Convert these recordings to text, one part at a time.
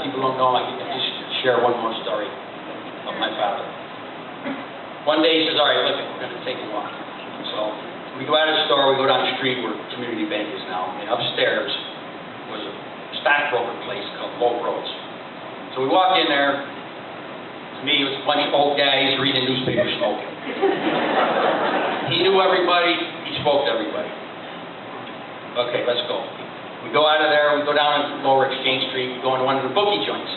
of people don't know, I can just share one more story of my father. One day he says, all right, look, we're going to take a walk. So we go out of the store, we go down the street where Community Bank is now, and upstairs was a stockbroker place called Low Roads. So we walk in there. To me, it was a bunch of old guys reading newspapers, smoking. He knew everybody, he spoke to everybody. Okay, let's go. We go out of there, we go down to Lower Exchange Street, we go into one of the bookie joints.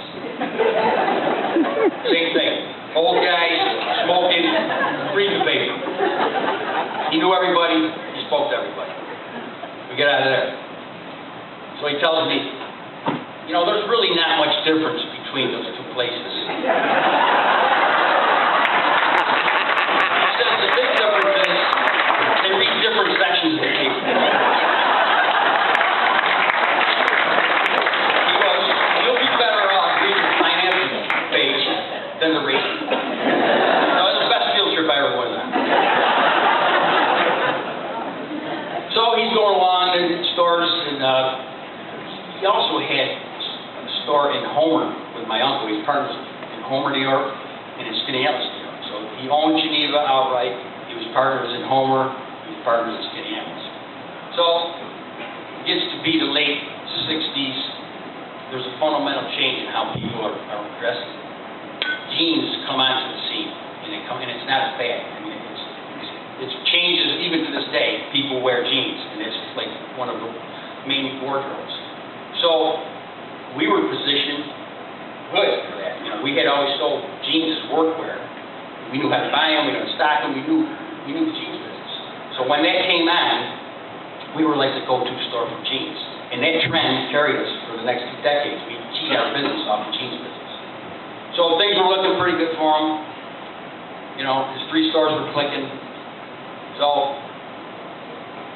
Same thing. Old guys, smoking, reading the paper. He knew everybody, he spoke to everybody. We get out of there. So he tells me, you know, there's really not much difference between those two places. He says the big difference is they read different sections of the paper. He goes, you'll be better off reading the financial page than the reading. That was the best field trip I ever went on. So he's going along in stores, and he also had a store in Homer with my uncle. He's partners in Homer, New York, and in Skaneateles, New York. So he owned Geneva outright. He was partners in Homer. He was partners in Skaneateles. So it gets to be the late 60s. There's a fundamental change in how people are dressing. Jeans come onto the scene, and it's not as bad. I mean, it changes even to this day. People wear jeans, and it's like one of the main wardrobes. So we were positioned good for that. You know, we had always sold jeans as workwear. We knew how to buy them, we knew how to stock them, we knew the jeans business. So when that came on, we were like the go-to store for jeans. And that trend carried us for the next 2 decades. We keyed our business off the jeans business. So things were looking pretty good for him. You know, his 3 stores were clicking. So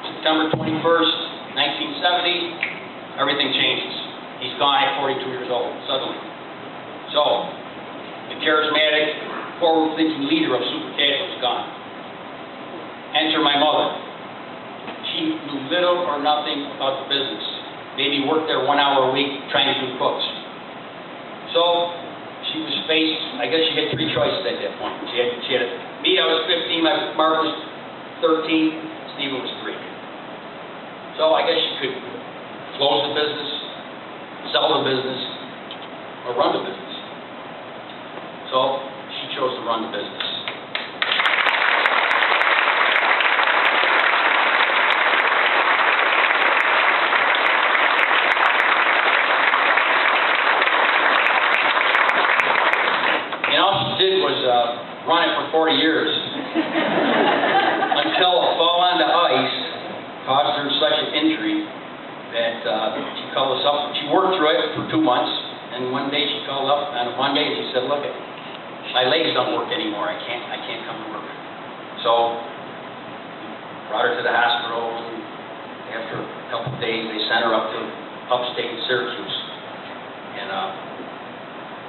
September 21st, 1970, everything changes. He's gone at 42 years old, suddenly. So, the charismatic, forward-thinking leader of Super Casual is gone. Enter my mother. She knew little or nothing about the business. Maybe worked there 1 hour a week trying to do books. So, she was faced, I guess she had 3 choices at that point. She had me, I was 15, Mark was 13, Steve was 3. So, I guess she could close the business, sell the business, or run the business. So she chose to run the business. And all she did was run it for 40 years until a fall onto ice caused her such an injury that she called us up. She worked through it for 2 months, and one day she called up on a Monday and she said, look, my legs don't work anymore. I can't come to work. So brought her to the hospital, and after a couple of days they sent her up to upstate Syracuse. And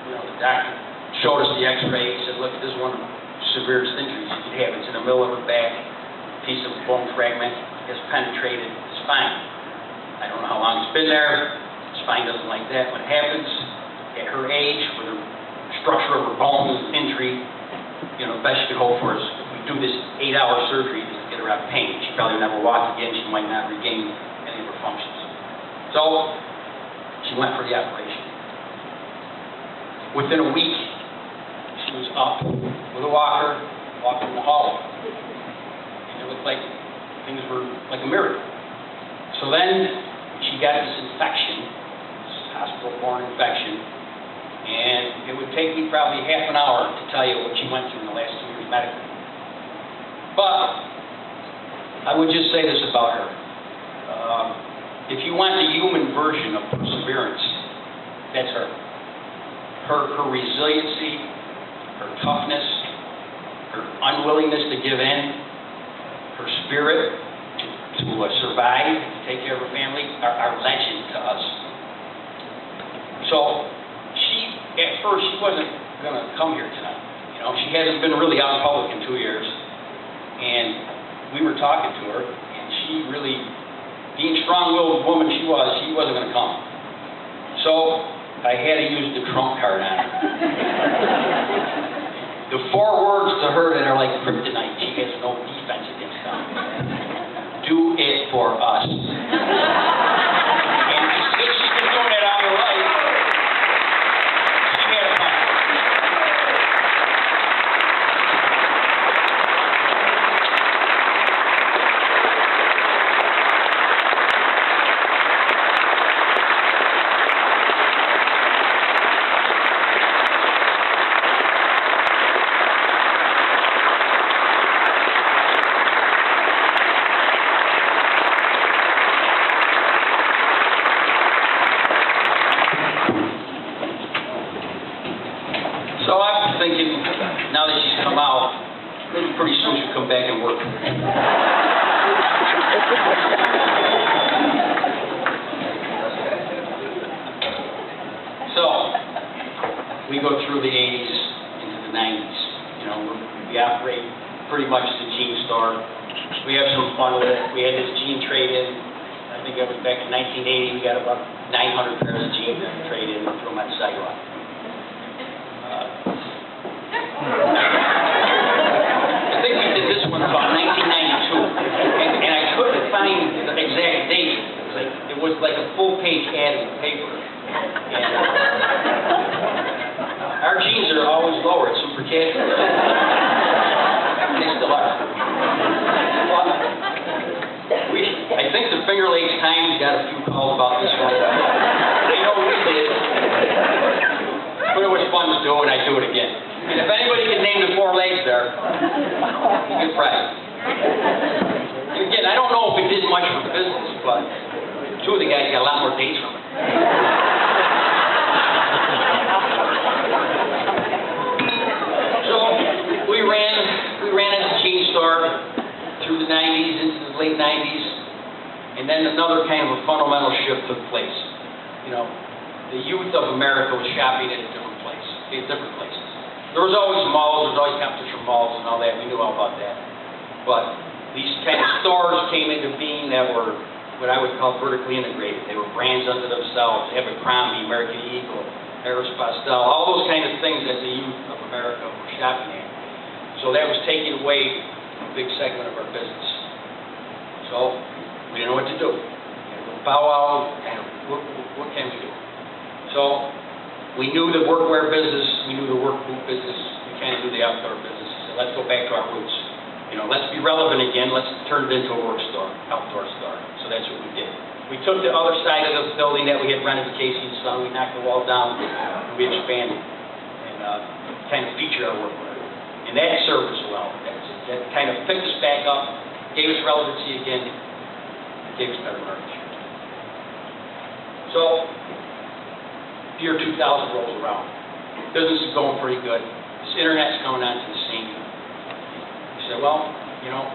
you know, the doctor showed us the x-ray. He said, look, this is one of the severest injuries you could have. It's in the middle of her back, a piece of bone fragment, it's penetrated the spine. I don't know how long it's been there. Spine doesn't like that. What happens at her age, with the structure of her bones, injury, you know, the best she could hope for is if we do this 8-hour surgery just to get her out of pain. She probably never walk again. She might not regain any of her functions. So she went for the operation. Within a week, she was up with a walker, walking in the hallway. And it looked like things were like a miracle. So then she got this infection, this hospital-borne infection, and it would take me probably half an hour to tell you what she went through in the last 2 years medically. But I would just say this about her. If you want the human version of perseverance, that's her. Her resiliency, her toughness, her unwillingness to give in, her spirit to survive, to take care of her family, are legend to us. So at first, she wasn't going to come here tonight. You know, she hasn't been really out in public in 2 years. And we were talking to her, and she really, being strong-willed woman she wasn't going to come. So I had to use the trump card on her. The 4 words to her that are like kryptonite, she has no defense against them. Do it for us. And since she's been doing it all her life, she had a plan. So I'm thinking, now that she's come out, maybe pretty soon she'll come back and work. So, we go through the 80s into the 90s. You know, we operate pretty much as a jean store. We have some fun with it. We had this jean trade-in. I think that was back in 1980. We got about 900 pairs of jeans in trade-in and threw them on the sidewalk. I think we did this one about 1992, and I couldn't find the exact date. It was like a full-page ad in the paper. And, our jeans are always lower. It's super casual. They still are. I think the Finger Lakes Times got a few calls about this one. I know we did. But it was fun to do, and I'd do it again. And if anybody can name the 4 legs there, good prize. And again, I don't know if it did much for business, but 2 of the guys got a lot more dates from it. So we ran as a jean store through the 90s into the late 90s, and then another kind of a fundamental shift took place. You know, the youth of America was shopping at different places. There was always malls, there was always competition malls and all that. We knew all about that. But these kind of stores came into being that were what I would call vertically integrated. They were brands unto themselves. Abercrombie, American Eagle, Harris Pastel, all those kind of things that the youth of America were shopping at. So that was taking away a big segment of our business. So we didn't know what to do. Bow wow, kind of, what can we do? So we knew the workwear business, we knew the work boot business, we kind of knew the outdoor business. So let's go back to our roots. You know, let's be relevant again, let's turn it into a work store, outdoor store. So that's what we did. We took the other side of the building that we had rented to Casey and Son, we knocked the wall down, and we expanded, and kind of featured our workwear. And that served us well. That kind of picked us back up, gave us relevancy again, and gave us better market share. So, year 2000 rolls around. Business is going pretty good. This internet's coming onto the scene. We said, well, you know,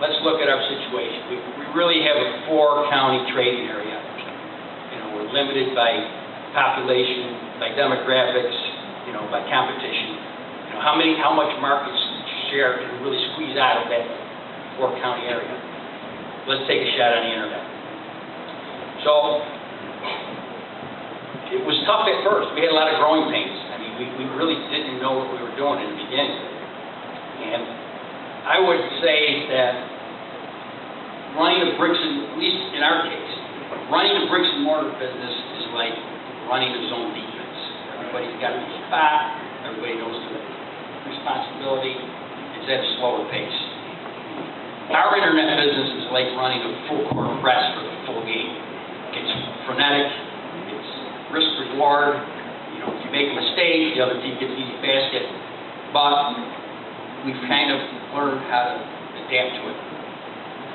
let's look at our situation. We really have a 4-county trading area. You know, we're limited by population, by demographics, you know, by competition. You know, how much market share can we really squeeze out of that 4-county area? Let's take a shot on the internet. So, it was tough at first. We had a lot of growing pains. I mean, we really didn't know what we were doing in the beginning. And I would say that running a at least in our case, running a bricks and mortar business is like running a zone defense. Everybody's got a spot, everybody knows the responsibility, it's at a slower pace. Our internet business is like running a full court press for the full game. It's frenetic, it's risk-reward. You know, if you make a mistake, the other team gets easy basket. But we've kind of learned how to adapt to it.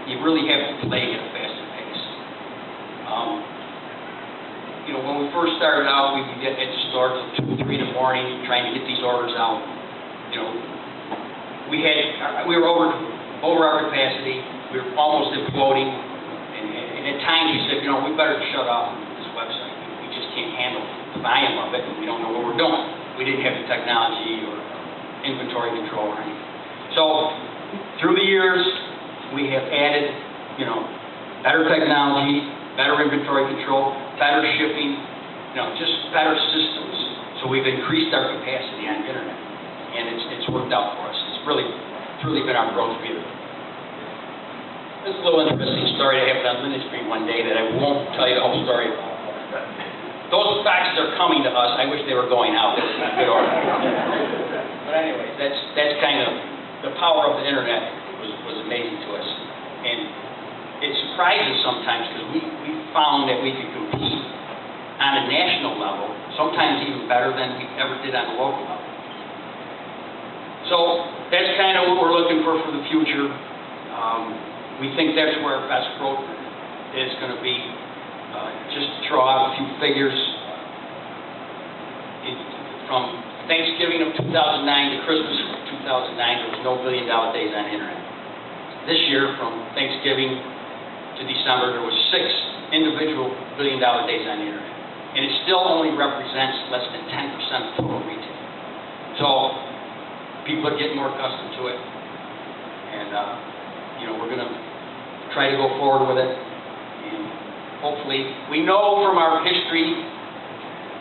You really have to play at a faster pace. You know, when we first started out, we would get at the store till 2 or 3 in the morning, trying to get these orders out. You know, we were over our capacity. We were almost imploding, and at times we said, you know, we better shut off this website. We just can't handle the volume of it, and we don't know what we're doing. We didn't have the technology or inventory control or anything. So, through the years, we have added, you know, better technology, better inventory control, better shipping, just better systems. So we've increased our capacity on the internet, and it's worked out for us. It's really been our growth vehicle. This is a little interesting story that happened on Linden Street one day that I won't tell you the whole story. Those faxes are coming to us. I wish they were going out. They were in good order. But anyways, that's kind of the power of the internet was amazing to us, and it surprises sometimes because we found that we could compete on a national level, sometimes even better than we ever did on the local level. So that's kind of what we're looking for the future. We think that's where our best growth is going to be. Just to throw out a few figures, from Thanksgiving of 2009 to Christmas of 2009, there was no billion-dollar days on the internet. This year, from Thanksgiving to December, there was 6 individual billion-dollar days on the internet. And it still only represents less than 10% of total retail. So people are getting more accustomed to it. And, we're going to try to go forward with it. And hopefully, we know from our history,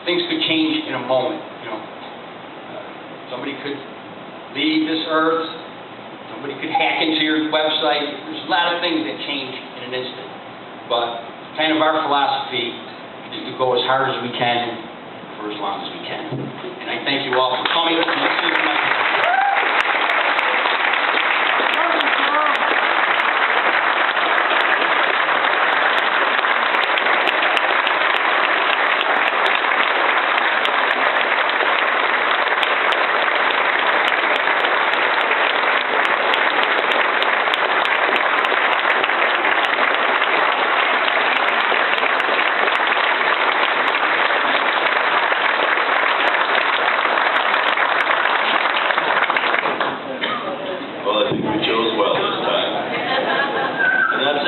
things could change in a moment. Somebody could leave this earth. Somebody could hack into your website. There's a lot of things that change in an instant. But kind of our philosophy is to go as hard as we can for as long as we can. And I thank you all for coming.